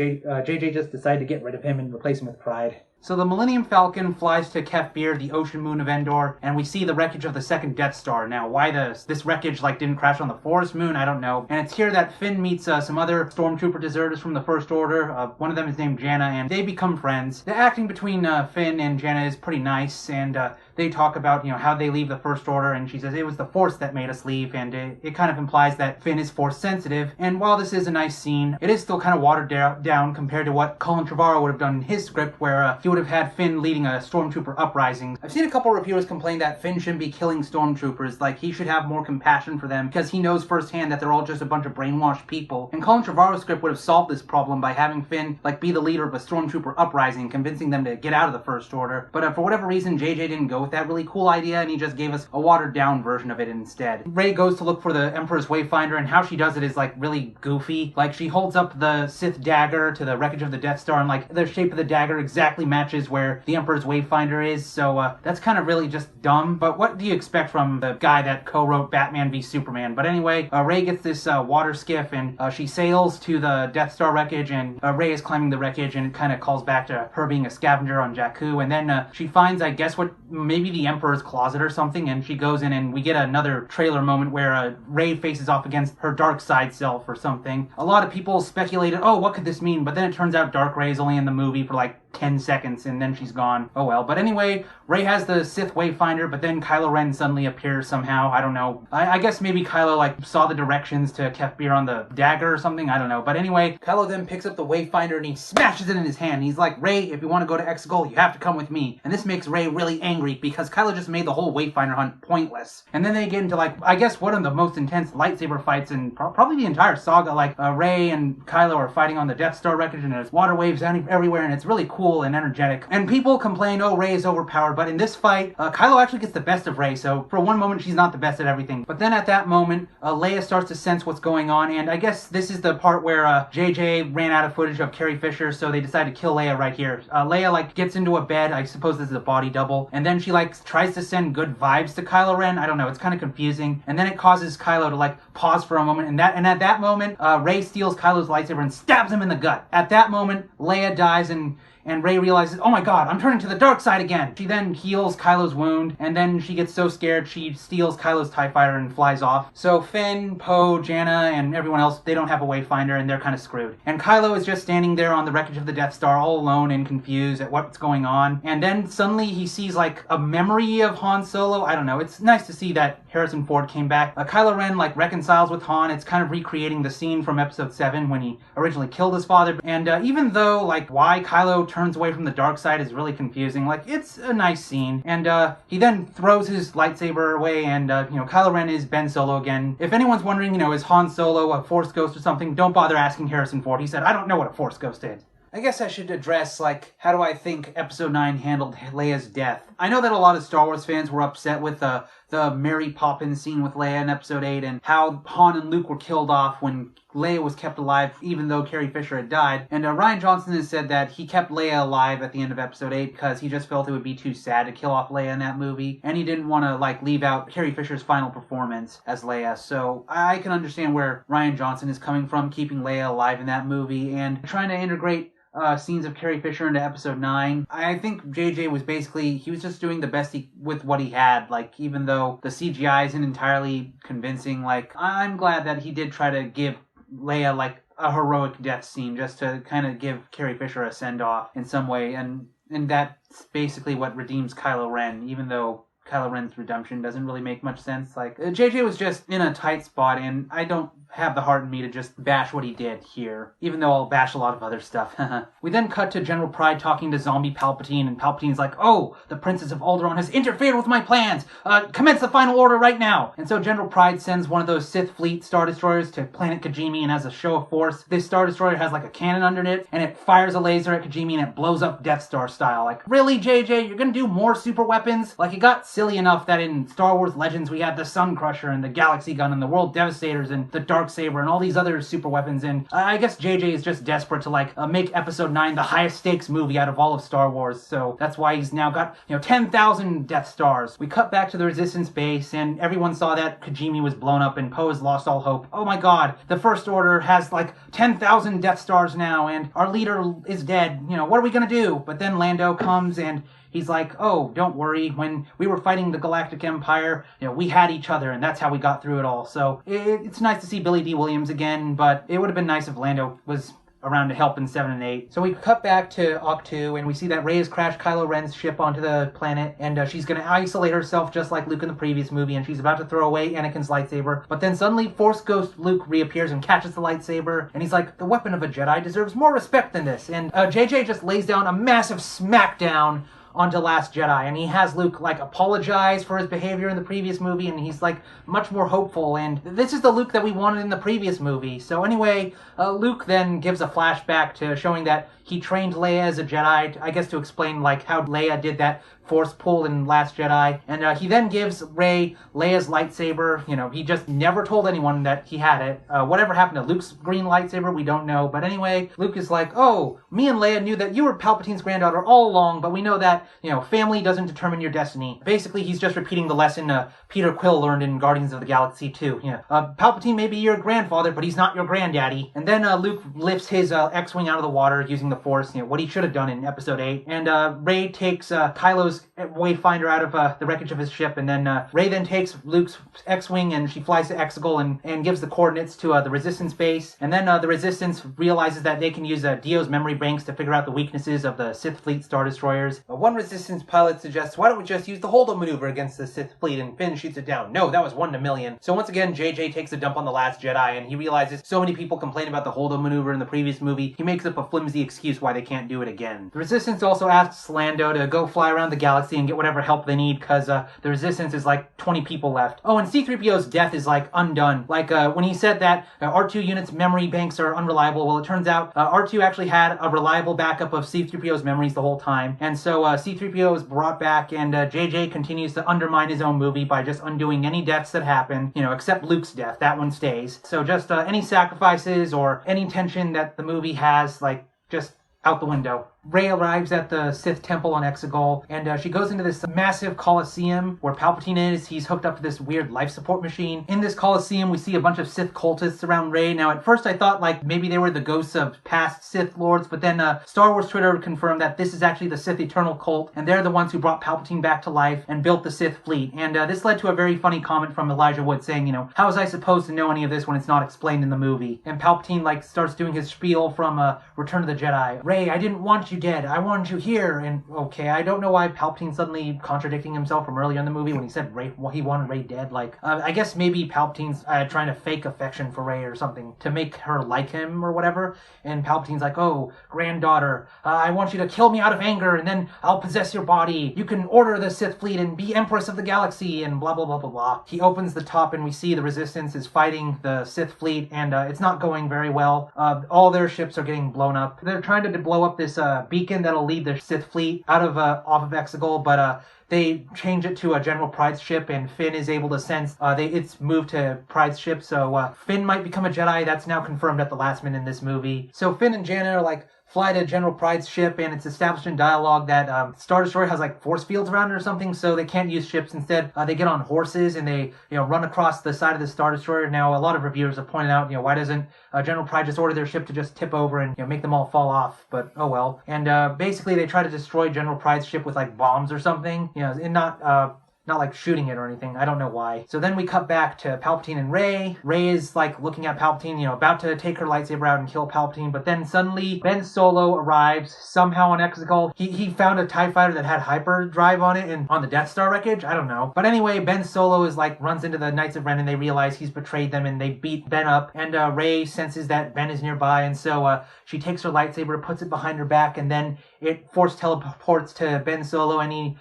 JJ just decided to get rid of him and replace him with Pride. So the Millennium Falcon flies to Kef Bir, the ocean moon of Endor, and we see the wreckage of the second Death Star. Now, why this wreckage, like, didn't crash on the Forest Moon, I don't know. And it's here that Finn meets some other stormtrooper deserters from the First Order. One of them is named Janna, and they become friends. The acting between Finn and Janna is pretty nice, and they talk about, you know, how they leave the First Order, and she says, "It was the Force that made us leave," and it kind of implies that Finn is Force sensitive. And while this is a nice scene, it is still kind of watered down compared to what Colin Trevorrow would have done in his script, where he would have had Finn leading a stormtrooper uprising. I've seen a couple reviewers complain that Finn shouldn't be killing stormtroopers, like he should have more compassion for them because he knows firsthand that they're all just a bunch of brainwashed people. And Colin Trevorrow's script would have solved this problem by having Finn, like, be the leader of a stormtrooper uprising, convincing them to get out of the First Order. But for whatever reason, JJ didn't go with that really cool idea, and he just gave us a watered down version of it instead. Rey goes to look for the Emperor's Wayfinder, and how she does it is, like, really goofy. Like, she holds up the Sith dagger to the wreckage of the Death Star, and, like, the shape of the dagger exactly matches where the Emperor's Wayfinder is, so that's kind of really just dumb. But what do you expect from the guy that co-wrote Batman v Superman? But anyway, Rey gets this water skiff, and she sails to the Death Star wreckage, and Rey is climbing the wreckage, and it kind of calls back to her being a scavenger on Jakku. And then she finds, I guess, what maybe the Emperor's closet or something, and she goes in, and we get another trailer moment where Rey faces off against her dark side self or something. A lot of people speculated, oh, what could this mean? But then it turns out Dark Rey is only in the movie for like 10 seconds. seconds, and then she's gone. Oh well. But anyway, Rey has the Sith Wayfinder, but then Kylo Ren suddenly appears somehow. I don't know. I guess maybe Kylo, like, saw the directions to Kefir on the dagger or something. I don't know. But anyway, Kylo then picks up the Wayfinder and he smashes it in his hand. He's like, Rey, if you want to go to Exegol, you have to come with me. And this makes Rey really angry because Kylo just made the whole Wayfinder hunt pointless. And then they get into, like, I guess one of the most intense lightsaber fights in probably the entire saga. Like, Rey and Kylo are fighting on the Death Star wreckage, and there's water waves everywhere, and it's really cool and energetic. And people complain, oh, Rey is overpowered, but in this fight, Kylo actually gets the best of Rey, so for one moment, she's not the best at everything. But then at that moment, Leia starts to sense what's going on, and I guess this is the part where JJ ran out of footage of Carrie Fisher, so they decided to kill Leia right here. Leia, like, gets into a bed. I suppose this is a body double, and then she, like, tries to send good vibes to Kylo Ren. I don't know, it's kind of confusing. And then it causes Kylo to, like, pause for a moment, and at that moment, Rey steals Kylo's lightsaber and stabs him in the gut. At that moment, Leia dies, and Rey realizes, oh my god, I'm turning to the dark side again. She then heals Kylo's wound, and then she gets so scared, she steals Kylo's TIE fighter and flies off. So Finn, Poe, Jannah, and everyone else, they don't have a Wayfinder, and they're kind of screwed. And Kylo is just standing there on the wreckage of the Death Star, all alone and confused at what's going on. And then suddenly he sees, like, a memory of Han Solo. I don't know, it's nice to see that Harrison Ford came back. Kylo Ren, like, reconciles with Han. It's kind of recreating the scene from Episode 7 when he originally killed his father. And even though, like, why Kylo turns away from the dark side is really confusing, like, it's a nice scene. And he then throws his lightsaber away, and Kylo Ren is Ben Solo again. If anyone's wondering, is Han Solo a Force ghost or something, don't bother asking Harrison Ford. He said, I don't know what a Force ghost is. I guess I should address, like, how do I think Episode 9 handled Leia's death. I know that a lot of Star Wars fans were upset with the Mary Poppins scene with Leia in Episode 8, and how Han and Luke were killed off when Leia was kept alive, even though Carrie Fisher had died. And Rian Johnson has said that he kept Leia alive at the end of Episode 8 because he just felt it would be too sad to kill off Leia in that movie, and he didn't want to, like, leave out Carrie Fisher's final performance as Leia. So I can understand where Rian Johnson is coming from, keeping Leia alive in that movie, and trying to integrate scenes of Carrie Fisher into Episode 9. I think JJ was basically, he was just doing the best with what he had. Like, even though the CGI isn't entirely convincing, like, I'm glad that he did try to give Leia, like, a heroic death scene just to kind of give Carrie Fisher a send-off in some way, and that's basically what redeems Kylo Ren, even though Kylo Ren's redemption doesn't really make much sense. Like, JJ was just in a tight spot, and I don't have the heart in me to just bash what he did here, even though I'll bash a lot of other stuff. We then cut to General Pride talking to zombie Palpatine, and Palpatine's like, oh, the Princess of Alderaan has interfered with my plans! Commence the final order right now! And so General Pride sends one of those Sith Fleet Star Destroyers to planet Kijimi, and as a show of force, this Star Destroyer has, like, a cannon under it, and it fires a laser at Kijimi, and it blows up Death Star style. Like, really, JJ? You're gonna do more super weapons? Like, it got silly enough that in Star Wars Legends we had the Sun Crusher, and the Galaxy Gun, and the World Devastators, and the Darksaber, and all these other super weapons, and I guess JJ is just desperate to, like, make Episode 9 the highest stakes movie out of all of Star Wars, so that's why he's now got, 10,000 Death Stars. We cut back to the Resistance base, and everyone saw that Kijimi was blown up, and Poe has lost all hope. Oh my god, the First Order has, like, 10,000 Death Stars now, and our leader is dead. What are we gonna do? But then Lando comes, and he's like, oh, don't worry, when we were fighting the Galactic Empire, we had each other, and that's how we got through it all. So it's nice to see Billy D. Williams again, but it would have been nice if Lando was around to help in 7 and 8. So we cut back to Octu, and we see that Rey has crashed Kylo Ren's ship onto the planet, and she's going to isolate herself just like Luke in the previous movie, and she's about to throw away Anakin's lightsaber. But then suddenly Force Ghost Luke reappears and catches the lightsaber, and he's like, the weapon of a Jedi deserves more respect than this. And JJ just lays down a massive smackdown onto Last Jedi, and he has Luke, like, apologize for his behavior in the previous movie, and he's, like, much more hopeful, and this is the Luke that we wanted in the previous movie. So anyway, Luke then gives a flashback to showing that he trained Leia as a Jedi, I guess to explain, like, how Leia did that Force pull in Last Jedi, and he then gives Rey Leia's lightsaber. He just never told anyone that he had it. Whatever happened to Luke's green lightsaber, we don't know, but anyway, Luke is like, oh, me and Leia knew that you were Palpatine's granddaughter all along, but we know that, family doesn't determine your destiny. Basically, he's just repeating the lesson Peter Quill learned in Guardians of the Galaxy 2. Palpatine may be your grandfather, but he's not your granddaddy. And then Luke lifts his X-Wing out of the water using the Force, what he should have done in Episode 8, and Rey takes Kylo's C-3PO's wayfinder out of the wreckage of his ship, and then Rey then takes Luke's X-Wing and she flies to Exegol and gives the coordinates to the Resistance base. And then the Resistance realizes that they can use Dio's memory banks to figure out the weaknesses of the Sith fleet Star Destroyers. One Resistance pilot suggests, why don't we just use the Holdo maneuver against the Sith fleet, and Finn shoots it down. No, that was 1 in a million. So once again, JJ takes a dump on The Last Jedi, and he realizes so many people complain about the Holdo maneuver in the previous movie, he makes up a flimsy excuse why they can't do it again. The Resistance also asks Lando to go fly around the galaxy and get whatever help they need, because the Resistance is like 20 people left. Oh, and C-3PO's death is like undone. Like when he said that R2 unit's memory banks are unreliable, well, it turns out R2 actually had a reliable backup of C-3PO's memories the whole time, and so C-3PO is brought back, and JJ continues to undermine his own movie by just undoing any deaths that happen, you know, except Luke's death. That one stays. So just any sacrifices or any tension that the movie has, like, just out the window. Rey arrives at the Sith Temple on Exegol, and she goes into this massive Colosseum where Palpatine is. He's hooked up to this weird life support machine. In this Colosseum, we see a bunch of Sith cultists around Rey. Now, at first I thought, like, maybe they were the ghosts of past Sith Lords, but then Star Wars Twitter confirmed that this is actually the Sith Eternal cult, and they're the ones who brought Palpatine back to life and built the Sith fleet. And this led to a very funny comment from Elijah Wood saying, you know, how was I supposed to know any of this when it's not explained in the movie? And Palpatine, like, starts doing his spiel from Return of the Jedi. Rey, I didn't want you dead. I wanted you here. And okay, I don't know why Palpatine's suddenly contradicting himself from earlier in the movie when he said Rey, well, he wanted Rey dead. Like, I guess maybe Palpatine's trying to fake affection for Rey or something to make her like him or whatever. And Palpatine's like, oh, granddaughter, I want you to kill me out of anger and then I'll possess your body. You can order the Sith fleet and be Empress of the Galaxy and blah, blah, blah, blah, blah. He opens the top and we see the Resistance is fighting the Sith fleet, and it's not going very well. All their ships are getting blown up. They're trying to blow up this beacon that'll lead the Sith fleet out of off of Exegol, but they change it to a General Pride's ship, and Finn is able to sense it's moved to Pride's ship, so Finn might become a Jedi. That's now confirmed at the last minute in this movie. So Finn and Jaina are like, fly to General Pride's ship, and it's established in dialogue that Star Destroyer has like force fields around it or something, so they can't use ships. Instead, they get on horses and they, you know, run across the side of the Star Destroyer. Now, a lot of reviewers have pointed out, you know, why doesn't General Pride just order their ship to just tip over and, you know, make them all fall off? But oh well. And basically, they try to destroy General Pride's ship with like bombs or something, you know, and not like shooting it or anything. I don't know why. So then we cut back to Palpatine and Rey. Rey is like looking at Palpatine, you know, about to take her lightsaber out and kill Palpatine, but then suddenly Ben Solo arrives somehow on Exegol. He found a TIE fighter that had hyperdrive on it and on the Death Star wreckage. I don't know. But anyway, Ben Solo is like runs into the Knights of Ren and they realize he's betrayed them and they beat Ben up, and Rey senses that Ben is nearby, and so she takes her lightsaber, puts it behind her back, and then it force teleports to Ben Solo, and he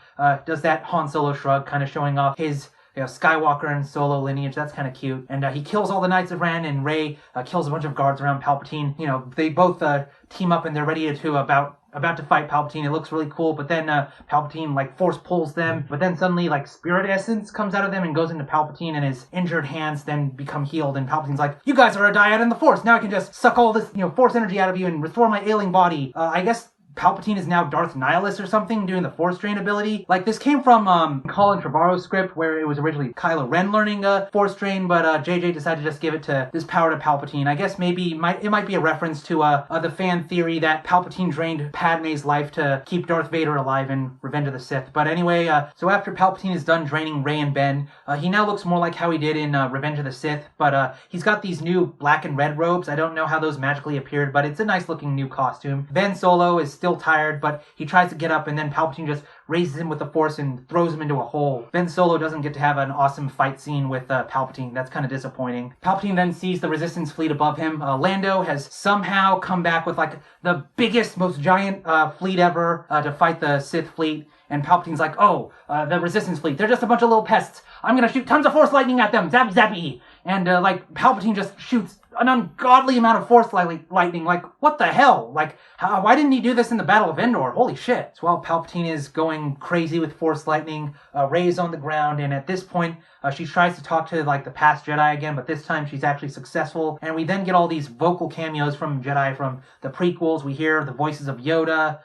does that Han Solo shrug, kind of showing off his, you know, Skywalker and Solo lineage. That's kind of cute. And he kills all the Knights of Ren, and Rey kills a bunch of guards around Palpatine. You know, they both team up and they're ready to about to fight Palpatine. It looks really cool, but then Palpatine like force pulls them, but then suddenly like spirit essence comes out of them and goes into Palpatine, and his injured hands then become healed, and Palpatine's like, you guys are a dyad in the Force. Now I can just suck all this, you know, Force energy out of you and restore my ailing body. I guess Palpatine is now Darth Nihilus or something, doing the Force Drain ability. Like, this came from Colin Trevorrow's script, where it was originally Kylo Ren learning Force Drain, but JJ decided to just give it to this power to Palpatine. I guess maybe it might be a reference to the fan theory that Palpatine drained Padme's life to keep Darth Vader alive in Revenge of the Sith. But anyway, so after Palpatine is done draining Rey and Ben, he now looks more like how he did in Revenge of the Sith, but he's got these new black and red robes. I don't know how those magically appeared, but it's a nice looking new costume. Ben Solo is still tired, but he tries to get up, and then Palpatine just raises him with the Force and throws him into a hole. Ben Solo doesn't get to have an awesome fight scene with Palpatine. That's kind of disappointing. Palpatine then sees the Resistance fleet above him. Lando has somehow come back with like the biggest, most giant fleet ever to fight the Sith fleet. And Palpatine's like, oh, the Resistance fleet, they're just a bunch of little pests. I'm gonna shoot tons of Force lightning at them, zappy zappy. And like Palpatine just shoots an ungodly amount of Force lightning. Like, what the hell? Like, why didn't he do this in the Battle of Endor? Holy shit. So while Palpatine is going crazy with Force lightning, Rey is on the ground, and at this point, she tries to talk to like the past Jedi again, but this time she's actually successful. And we then get all these vocal cameos from Jedi from the prequels. We hear the voices of Yoda,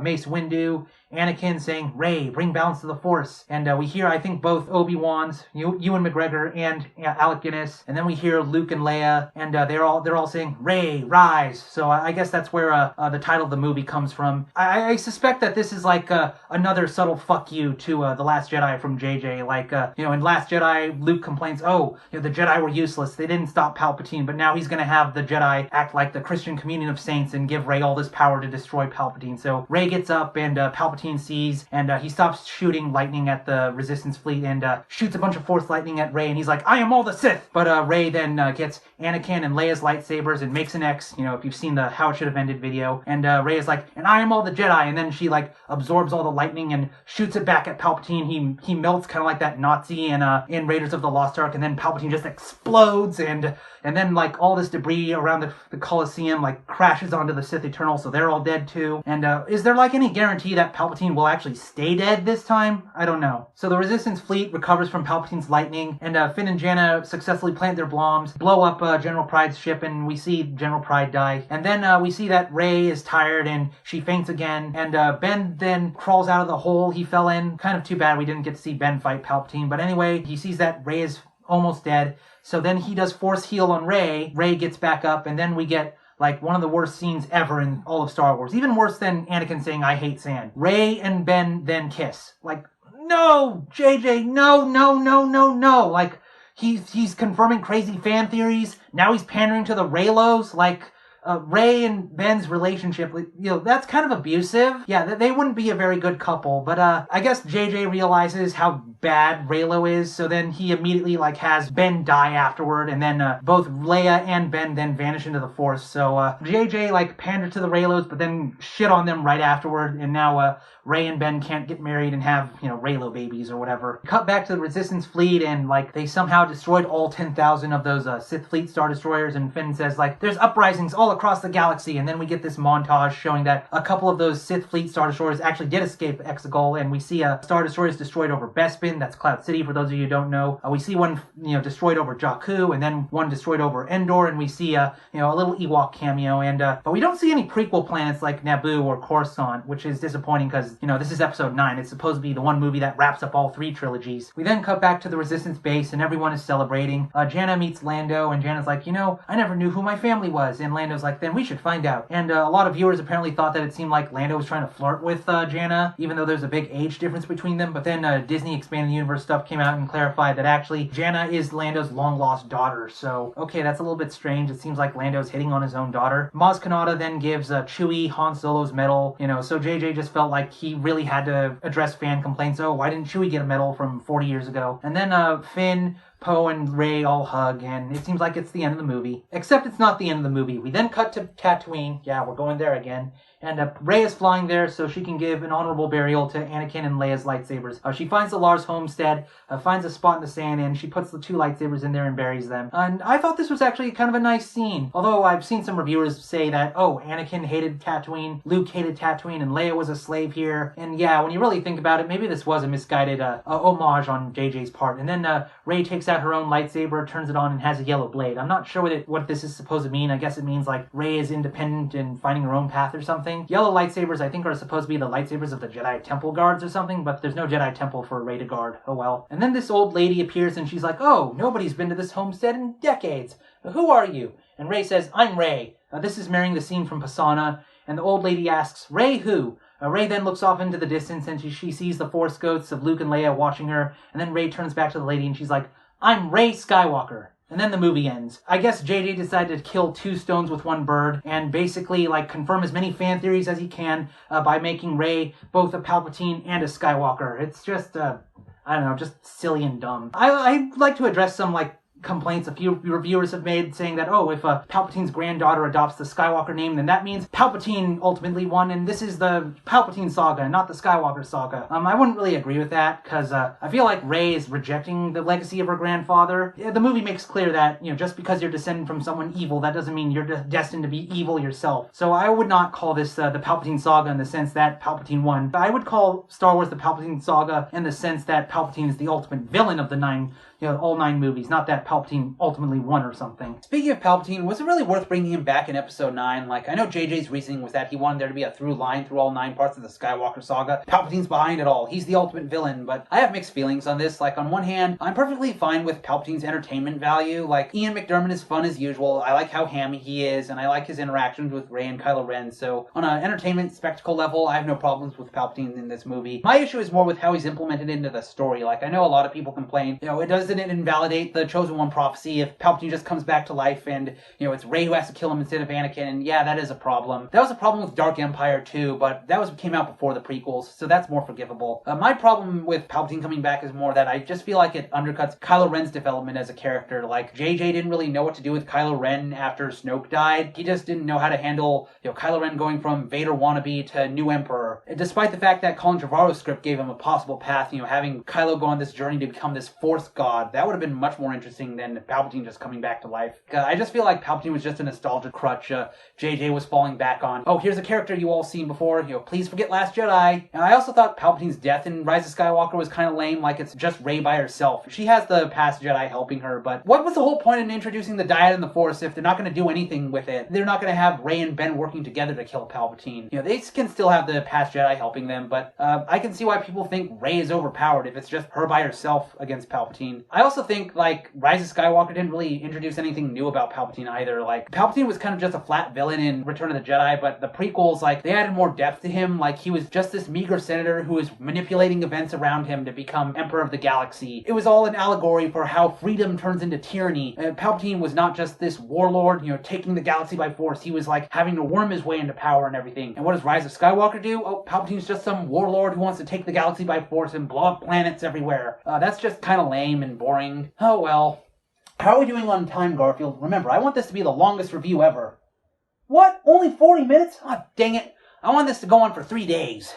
Mace Windu, Anakin saying, Rey, bring balance to the Force. And we hear, I think, both Obi-Wans, Ewan McGregor and Alec Guinness. And then we hear Luke and Leia, and they're all saying, Rey, rise. So I guess that's where the title of the movie comes from. I suspect that this is like another subtle fuck you to The Last Jedi from JJ. Like, in Last Jedi, Luke complains, the Jedi were useless. They didn't stop Palpatine, but now he's going to have the Jedi act like the Christian communion of saints and give Rey all this power to destroy Palpatine. So Rey gets up, and Palpatine sees, and he stops shooting lightning at the Resistance fleet and shoots a bunch of Force lightning at Rey, and he's like, I am all the Sith! But Rey then gets Anakin and Leia's lightsabers and makes an X, if you've seen the How It Should Have Ended video, and Rey is like, and I am all the Jedi, and then she absorbs all the lightning and shoots it back at Palpatine. He melts kind of like that Nazi in Raiders of the Lost Ark, and then Palpatine just explodes, and then all this debris around the Colosseum crashes onto the Sith Eternal, so they're all dead too. And is there any guarantee that Palpatine will actually stay dead this time? I don't know. So the Resistance fleet recovers from Palpatine's lightning, and Finn and Janna successfully plant their bombs, blow up General Pryde's ship, and we see General Pryde die. And then we see that Rey is tired and she faints again, and Ben then crawls out of the hole he fell in. Kind of too bad we didn't get to see Ben fight Palpatine, but anyway, he sees that Rey is almost dead, so then he does Force heal on Rey. Rey gets back up, and then we get one of the worst scenes ever in all of Star Wars. Even worse than Anakin saying, I hate sand. Rey and Ben then kiss. No! JJ, no! He's confirming crazy fan theories. Now he's pandering to the Reylos. Rey and Ben's relationship, that's kind of abusive. Yeah, they wouldn't be a very good couple, but I guess JJ realizes how bad Reylo is, so then he immediately has Ben die afterward, and then both Leia and Ben then vanish into the Force. So JJ pandered to the Reylos, but then shit on them right afterward, and now Rey and Ben can't get married and have, Reylo babies or whatever. Cut back to the Resistance fleet, and they somehow destroyed all 10,000 of those Sith fleet Star Destroyers, and Finn says there's uprisings all across the galaxy, and then we get this montage showing that a couple of those Sith fleet Star Destroyers actually did escape Exegol, and we see Star Destroyers destroyed over Bespin, that's Cloud City for those of you who don't know. We see one, destroyed over Jakku, and then one destroyed over Endor, and we see a little Ewok cameo, and but we don't see any prequel planets like Naboo or Coruscant, which is disappointing because, this is episode 9. It's supposed to be the one movie that wraps up all 3 trilogies. We then cut back to the Resistance base, and everyone is celebrating. Janna meets Lando, and Janna's like, I never knew who my family was, and Lando's like, then we should find out. And a lot of viewers apparently thought that it seemed like Lando was trying to flirt with Janna, even though there's a big age difference between them, but then Disney Expanded Universe stuff came out and clarified that actually Janna is Lando's long-lost daughter, so okay, that's a little bit strange. It seems like Lando's hitting on his own daughter. Maz Kanata then gives Chewie Han Solo's medal, so JJ just felt like he really had to address fan complaints. Oh, why didn't Chewie get a medal from 40 years ago? And then Finn, Poe, and Rey all hug, and it seems like it's the end of the movie. Except it's not the end of the movie. We then cut to Tatooine. Yeah, we're going there again. And Rey is flying there so she can give an honorable burial to Anakin and Leia's lightsabers. She finds the Lars homestead, finds a spot in the sand, and she puts the 2 lightsabers in there and buries them. And I thought this was actually kind of a nice scene. Although I've seen some reviewers say that, Anakin hated Tatooine, Luke hated Tatooine, and Leia was a slave here. And yeah, when you really think about it, maybe this was a misguided homage on JJ's part. And then Rey takes out her own lightsaber, turns it on, and has a yellow blade. I'm not sure what this is supposed to mean. I guess it means Rey is independent and finding her own path or something. Yellow lightsabers, I think, are supposed to be the lightsabers of the Jedi Temple Guards or something, but there's no Jedi Temple for Rey to guard. Oh well. And then this old lady appears and she's like, nobody's been to this homestead in decades. Who are you? And Rey says, I'm Rey. This is mirroring the scene from Pasana, and the old lady asks, Rey who? Rey then looks off into the distance and she sees the Force ghosts of Luke and Leia watching her, and then Rey turns back to the lady and she's like, I'm Rey Skywalker. And then the movie ends. I guess JJ decided to kill 2 stones with 1 bird and basically confirm as many fan theories as he can by making Rey both a Palpatine and a Skywalker. It's just, I don't know, just silly and dumb. I'd like to address some complaints a few reviewers have made saying that, if Palpatine's granddaughter adopts the Skywalker name, then that means Palpatine ultimately won, and this is the Palpatine saga, not the Skywalker saga. I wouldn't really agree with that, because I feel like Rey is rejecting the legacy of her grandfather. The movie makes clear that, just because you're descended from someone evil, that doesn't mean you're destined to be evil yourself. So I would not call this the Palpatine saga in the sense that Palpatine won. I would call Star Wars the Palpatine saga in the sense that Palpatine is the ultimate villain of the 9 all 9 movies, not that Palpatine ultimately won or something. Speaking of Palpatine, was it really worth bringing him back in episode 9? Like, I know JJ's reasoning was that he wanted there to be a through line through all 9 parts of the Skywalker saga. Palpatine's behind it all. He's the ultimate villain, but I have mixed feelings on this. Like, on one hand, I'm perfectly fine with Palpatine's entertainment value. Like, Ian McDiarmid is fun as usual. I like how hammy he is, and I like his interactions with Rey and Kylo Ren, so on an entertainment spectacle level, I have no problems with Palpatine in this movie. My issue is more with how he's implemented into the story. Like, I know a lot of people complain, it doesn't invalidate the Chosen One prophecy if Palpatine just comes back to life and, it's Rey who has to kill him instead of Anakin, and yeah, that is a problem. That was a problem with Dark Empire too, but that came out before the prequels, so that's more forgivable. My problem with Palpatine coming back is more that I just feel like it undercuts Kylo Ren's development as a character. Like, JJ didn't really know what to do with Kylo Ren after Snoke died. He just didn't know how to handle, Kylo Ren going from Vader wannabe to new Emperor. Despite the fact that Colin Trevorrow's script gave him a possible path, having Kylo go on this journey to become this Force god, that would have been much more interesting than Palpatine just coming back to life. I just feel like Palpatine was just a nostalgia crutch JJ was falling back on. Oh, here's a character you all seen before, please forget Last Jedi. And I also thought Palpatine's death in Rise of Skywalker was kind of lame, like it's just Rey by herself. She has the past Jedi helping her, but what was the whole point in introducing the Dyad and the Force if they're not going to do anything with it? They're not going to have Rey and Ben working together to kill Palpatine. They can still have the past Jedi helping them, but I can see why people think Rey is overpowered if it's just her by herself against Palpatine. I also think, like, Rise of Skywalker didn't really introduce anything new about Palpatine either. Like, Palpatine was kind of just a flat villain in Return of the Jedi, but the prequels, like, they added more depth to him. Like, he was just this meager senator who was manipulating events around him to become Emperor of the Galaxy. It was all an allegory for how freedom turns into tyranny. Palpatine was not just this warlord, taking the galaxy by force. He was, like, having to worm his way into power and everything. And what does Rise of Skywalker do? Oh, Palpatine's just some warlord who wants to take the galaxy by force and blow up planets everywhere. That's just kind of lame and boring. Oh well. How are we doing on time, Garfield? Remember, I want this to be the longest review ever. What? Only 40 minutes? Ah, dang it. I want this to go on for 3 days.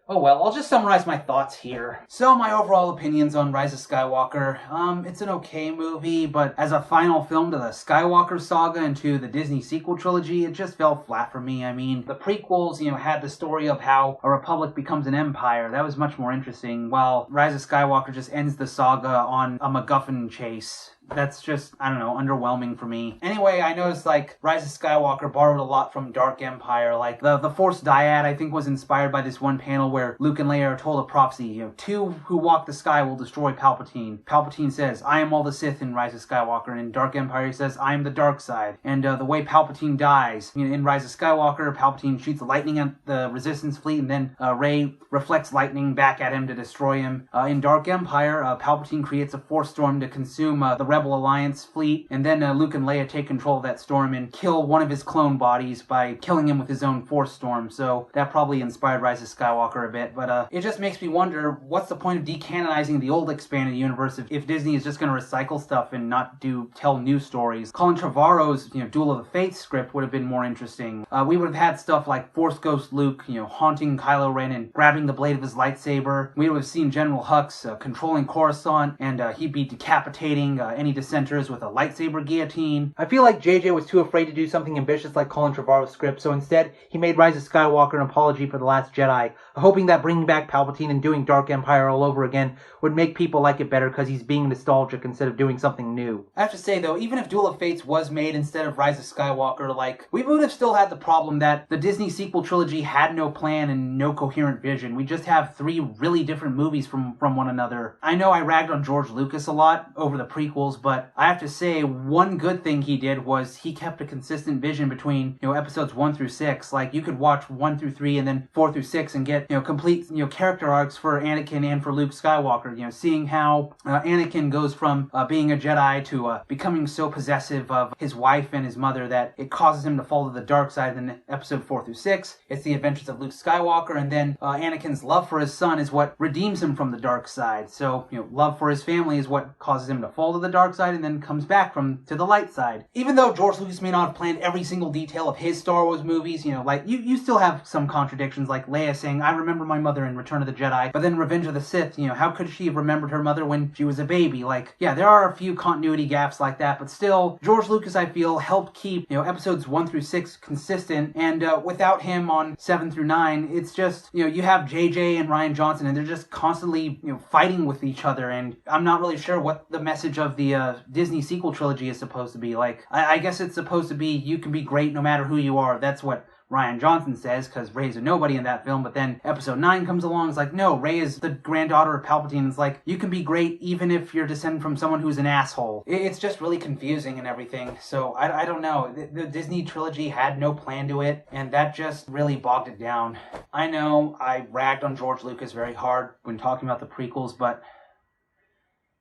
Oh well, I'll just summarize my thoughts here. So, my overall opinions on Rise of Skywalker. It's an okay movie, but as a final film to the Skywalker saga and to the Disney sequel trilogy, it just fell flat for me. I mean, the prequels, had the story of how a republic becomes an empire. That was much more interesting, while Rise of Skywalker just ends the saga on a MacGuffin chase. That's just, I don't know, underwhelming for me. Anyway, I noticed, like, Rise of Skywalker borrowed a lot from Dark Empire. Like, the Force Dyad, I think, was inspired by this one panel where Luke and Leia are told a prophecy. 2 who walk the sky will destroy Palpatine. Palpatine says, I am all the Sith in Rise of Skywalker. And in Dark Empire, he says, I am the dark side. And the way Palpatine dies, in Rise of Skywalker, Palpatine shoots lightning at the Resistance fleet, and then Rey reflects lightning back at him to destroy him. In Dark Empire, Palpatine creates a Force storm to consume the Rebel Alliance fleet, and then Luke and Leia take control of that storm and kill one of his clone bodies by killing him with his own Force storm. So that probably inspired Rise of Skywalker a bit, but it just makes me wonder, what's the point of decanonizing the old expanded universe if Disney is just going to recycle stuff and not tell new stories? Colin Trevorrow's Duel of the Fates script would have been more interesting. We would have had stuff like Force Ghost Luke haunting Kylo Ren and grabbing the blade of his lightsaber. We would have seen General Hux controlling Coruscant, and he'd be decapitating any dissenters with a lightsaber guillotine. I feel like JJ was too afraid to do something ambitious like Colin Trevorrow's script, so instead he made Rise of Skywalker an apology for The Last Jedi, hoping that bringing back Palpatine and doing Dark Empire all over again would make people like it better because he's being nostalgic instead of doing something new. I have to say though, even if Duel of Fates was made instead of Rise of Skywalker, we would have still had the problem that the Disney sequel trilogy had no plan and no coherent vision. We just have 3 really different movies from one another. I know I ragged on George Lucas a lot over the prequels, but I have to say one good thing he did was he kept a consistent vision between episodes 1 through 6. Like, you could watch 1 through 3 and then 4 through 6 and get complete character arcs for Anakin and for Luke Skywalker. Seeing how Anakin goes from being a Jedi to becoming so possessive of his wife and his mother that it causes him to fall to the dark side. In episode 4 through 6, it's the adventures of Luke Skywalker, and then Anakin's love for his son is what redeems him from the dark side. So love for his family is what causes him to fall to the dark dark side and then comes back to the light side. Even though George Lucas may not have planned every single detail of his Star Wars movies, like, you still have some contradictions, like Leia saying, I remember my mother in Return of the Jedi, but then Revenge of the Sith, how could she have remembered her mother when she was a baby? Like, yeah, there are a few continuity gaps like that, but still, George Lucas, I feel, helped keep, episodes 1 through 6 consistent, and without him on 7 through 9, it's just, you have JJ and Rian Johnson, and they're just constantly, fighting with each other, and I'm not really sure what the message of the Disney sequel trilogy is supposed to be. Like, I guess it's supposed to be, you can be great no matter who you are. That's what Rian Johnson says, because Rey's a nobody in that film, but then episode 9 comes along, it's like, no, Rey is the granddaughter of Palpatine. It's like, you can be great even if you're descended from someone who's an asshole. It's just really confusing and everything, so I don't know. The Disney trilogy had no plan to it, and that just really bogged it down. I know I ragged on George Lucas very hard when talking about the prequels, but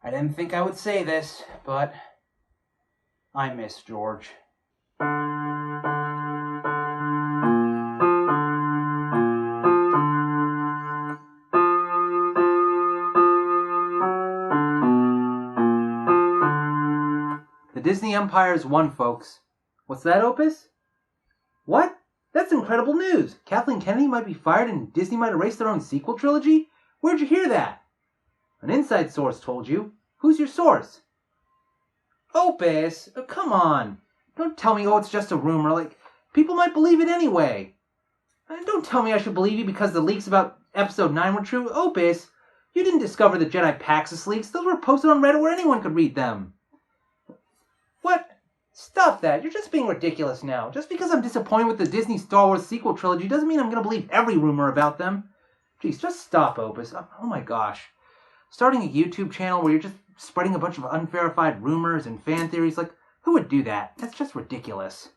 I didn't think I would say this, but I miss George. The Disney Empire's won, folks. What's that, Opus? What? That's incredible news. Kathleen Kennedy might be fired and Disney might erase their own sequel trilogy? Where'd you hear that? An inside source told you. Who's your source? Opus, come on. Don't tell me, it's just a rumor. Like, people might believe it anyway. And don't tell me I should believe you because the leaks about Episode 9 were true. Opus, you didn't discover the Jedi Paxis leaks. Those were posted on Reddit where anyone could read them. What? Stop that. You're just being ridiculous now. Just because I'm disappointed with the Disney Star Wars sequel trilogy doesn't mean I'm going to believe every rumor about them. Jeez, just stop, Opus. Oh my gosh. Starting a YouTube channel where you're just spreading a bunch of unverified rumors and fan theories, like, who would do that? That's just ridiculous.